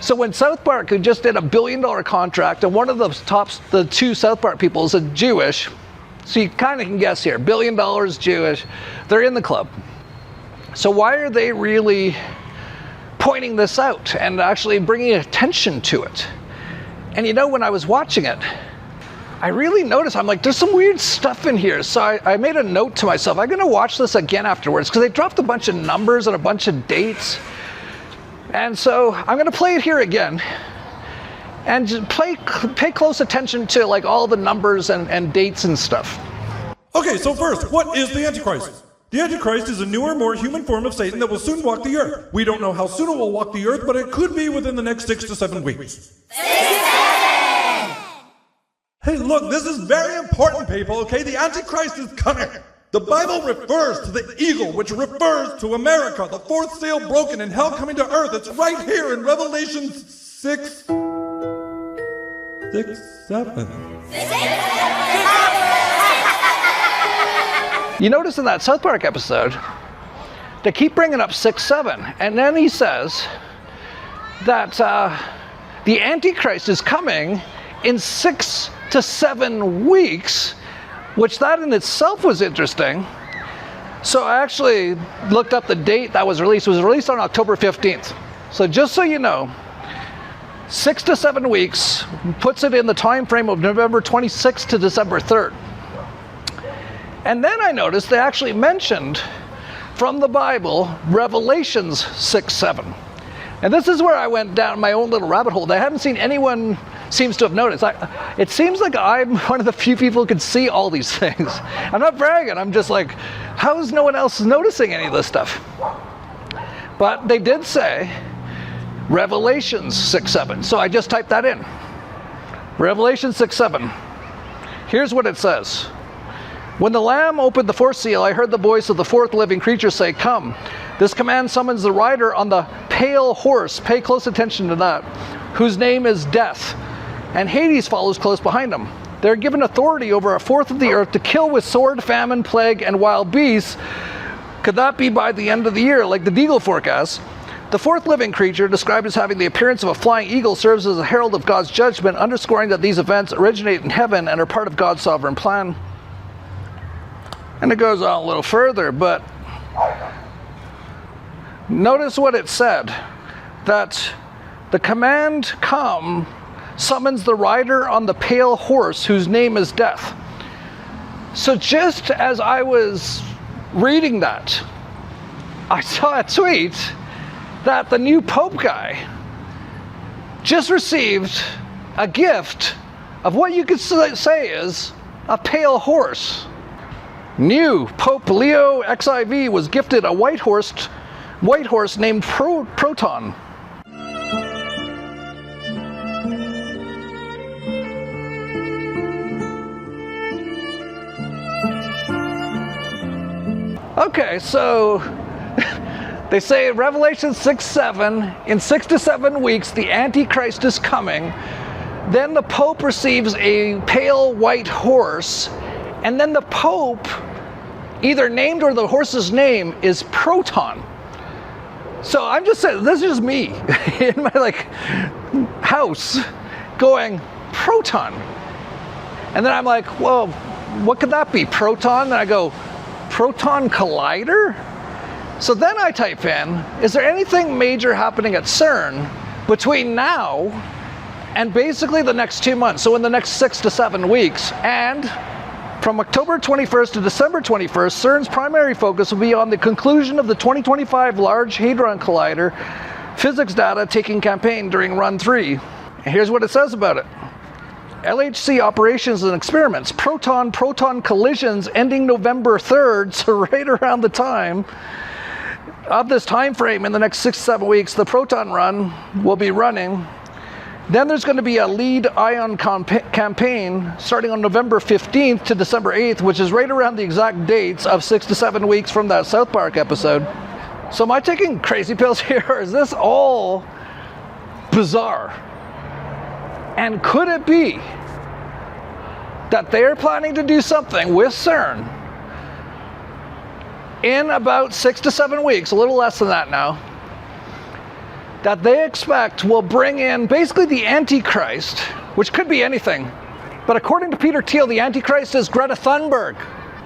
So when South Park, who just did $1 billion contract, and one of the two South Park people is a Jewish, so you kind of can guess here, $1 billion Jewish, they're in the club. So why are they really pointing this out and actually bringing attention to it? And you know, when I was watching it, I really noticed, I'm like, there's some weird stuff in here. So I made a note to myself, I'm gonna watch this again afterwards, because they dropped a bunch of numbers and a bunch of dates. And so I'm gonna play it here again and just pay close attention to like all the numbers and dates and stuff. Okay, so first, what is the Antichrist? The Antichrist is a newer, more human form of Satan that will soon walk the earth. We don't know how soon it will walk the earth, but it could be within the next 6 to 7 weeks. Hey, look, this is very important, people, okay? The Antichrist is coming. The Bible refers to the eagle, which refers to America, the fourth seal broken and hell coming to earth. It's right here in Revelation 6, 7. You notice in that South Park episode, they keep bringing up 6, 7, and then he says that the Antichrist is coming in 6 to 7 weeks, which that in itself was interesting. So I actually looked up the date that was released. It was released on October 15th. So just so you know, 6 to 7 weeks puts it in the time frame of November 26th to December 3rd. And then I noticed they actually mentioned from the Bible, Revelations 6, 7. And this is where I went down my own little rabbit hole that I haven't seen anyone seems to have noticed. It seems like I'm one of the few people who can see all these things. I'm not bragging, I'm just like, how is no one else noticing any of this stuff? But they did say Revelations 6, 7. So I just typed that in. Revelation 6, 7. Here's what it says. When the Lamb opened the fourth seal, I heard the voice of the fourth living creature say, "Come." This command summons the rider on the pale horse, pay close attention to that, whose name is Death, and Hades follows close behind him. They're given authority over a fourth of the earth to kill with sword, famine, plague, and wild beasts. Could that be by the end of the year, like the Deagle forecast? The fourth living creature, described as having the appearance of a flying eagle, serves as a herald of God's judgment, underscoring that these events originate in heaven and are part of God's sovereign plan. And it goes on a little further, but notice what it said, that the command come summons the rider on the pale horse whose name is Death. So just as I was reading that, I saw a tweet that the new Pope guy just received a gift of what you could say is a pale horse. New Pope Leo XIV was gifted a white horse named Proton. Okay, so they say in Revelation 6, 7, in 6 to 7 weeks, the Antichrist is coming. Then the Pope receives a pale white horse, and then the Pope, either named or the horse's name is Proton. So I'm just saying, this is just me in my house going, Proton. And then I'm like, well, what could that be? Proton? And I go, Proton Collider? So then I type in, is there anything major happening at CERN between now and basically the next 2 months? So in the next 6 to 7 weeks. And from October 21st to December 21st, CERN's primary focus will be on the conclusion of the 2025 Large Hadron Collider physics data taking campaign during Run 3. And here's what it says about it. LHC operations and experiments, proton-proton collisions ending November 3rd, so right around the time of this time frame in the next 6 to 7 weeks, the Proton run will be running. Then there's going to be a lead ion campaign starting on November 15th to December 8th, which is right around the exact dates of 6 to 7 weeks from that South Park episode. So am I taking crazy pills here, or is this all bizarre? And could it be that they're planning to do something with CERN in about 6 to 7 weeks, a little less than that now, that they expect will bring in basically the Antichrist, which could be anything. But according to Peter Thiel, the Antichrist is Greta Thunberg.